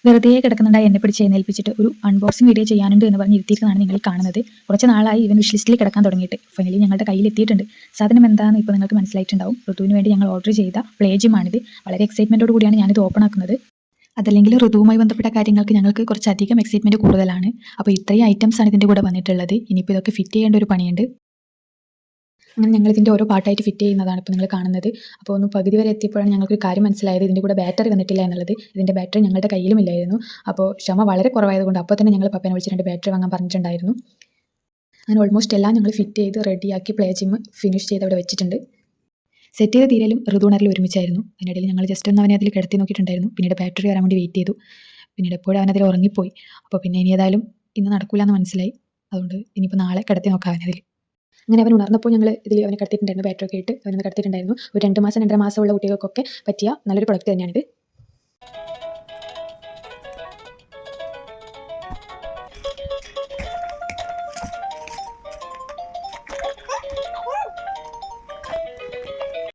വെറുതെ കിടക്കുന്നുണ്ടായി എന്നെ പിടിച്ച് എഴുന്നേൽപ്പിച്ചിട്ട് ഒരു അൺബോക്സിംഗ് വീഡിയോ ചെയ്യാനുണ്ട് എന്ന് പറഞ്ഞ് ഇരുത്തിയിരിക്കുന്നതാണ് നിങ്ങൾ കാണുന്നത്. കുറച്ച് നാളായി ഇവൻ വിഷ് ലിസ്റ്റിൽ കിടക്കാൻ തുടങ്ങിയിട്ട് ഫൈനലി ഞങ്ങളുടെ കയ്യിൽ എത്തിയിട്ടുണ്ട്. സാധനം എന്താണെന്ന് ഇപ്പോൾ നിങ്ങൾക്ക് മനസ്സിലായിട്ടുണ്ടാവും. ഋതുവിന് വേണ്ടി ഞങ്ങൾ ഓർഡർ ചെയ്ത പ്ലേജിയമാണിത്. വളരെ എക്സൈറ്റ്മെൻറ്റോട് കൂടിയാണ് ഞാനിത് ഓപ്പൺ ആക്കുന്നത്. അതല്ലെങ്കിൽ ഋതുവുമായി ബന്ധപ്പെട്ട കാര്യങ്ങൾക്ക് ഞങ്ങൾക്ക് കുറച്ചധികം എക്സൈറ്റ്മെൻറ്റ് കൂടുതലാണ്. അപ്പോൾ ഇത്രയും ഐറ്റംസ് ആണ് ഇതിൻ്റെ കൂടെ വന്നിട്ടുള്ളത്. ഇനിയിപ്പോൾ ഇതൊക്കെ ഫിറ്റ് ചെയ്യേണ്ട ഒരു പണിയുണ്ട്. അങ്ങനെ ഞങ്ങൾ ഇതിൻ്റെ ഓരോ പാർട്ടായിട്ട് ഫിറ്റ് ചെയ്യുന്നതാണ് ഇപ്പോൾ നിങ്ങൾ കാണുന്നത്. അപ്പോൾ ഒന്ന് പകുതി വരെ എത്തിയപ്പോഴാണ് ഞങ്ങൾക്ക് കാര്യം മനസ്സിലായത്, ഇതിൻ്റെ കൂടെ ബാറ്ററി വന്നിട്ടില്ല എന്നുള്ളത്. ഇതിൻ്റെ ബാറ്ററി ഞങ്ങളുടെ കയ്യിലും ഇല്ലായിരുന്നു. അപ്പോൾ ക്ഷമ വളരെ കുറവായതുകൊണ്ട് അപ്പോൾ തന്നെ ഞങ്ങൾ പപ്പനെ വിളിച്ച് 2 ബാറ്ററി വാങ്ങാൻ പറഞ്ഞിട്ടുണ്ടായിരുന്നു. അങ്ങനെ ഓൾമോസ്റ്റ് എല്ലാം ഞങ്ങൾ ഫിറ്റ് ചെയ്ത് റെഡിയാക്കി പ്ലേ ജിം ഫിനിഷ് ചെയ്ത് അവിടെ വെച്ചിട്ടുണ്ട്. സെറ്റ് ചെയ്ത് തീരലും ഋതുണരലും ഒരുമിച്ചായിരുന്നു. അതിനിടയിൽ ഞങ്ങൾ ജസ്റ്റ് ഒന്ന് അവനെ അതിൽ കിടത്തി നോക്കിയിട്ടുണ്ടായിരുന്നു. പിന്നീട് ബാറ്ററി വരാൻ വേണ്ടി വെയിറ്റ് ചെയ്തു. പിന്നീട് എപ്പോഴും അവനതിൽ ഉറങ്ങിപ്പോയി. അപ്പോൾ പിന്നെ ഇനി ഏതായാലും ഇന്ന് നടക്കില്ല എന്ന് മനസ്സിലായി. അതുകൊണ്ട് ഇനിയിപ്പോൾ നാളെ കിടത്തി നോക്കാം അവനതിൽ. അങ്ങനെ അവൻ ഉണർന്നപ്പോൾ ഞങ്ങൾ ഇതിൽ അവനെ കിടത്തിയിട്ടുണ്ടായിരുന്നു. ബാറ്ററി ഒക്കെ ഇട്ട് അവനൊന്ന് കിടത്തിയിട്ടുണ്ടായിരുന്നു. ഒരു 2 മാസം 2.5 മാസമുള്ള കുട്ടികൾക്കൊക്കെ പറ്റിയ നല്ലൊരു പ്രൊഡക്റ്റ് തന്നെയാണിത്.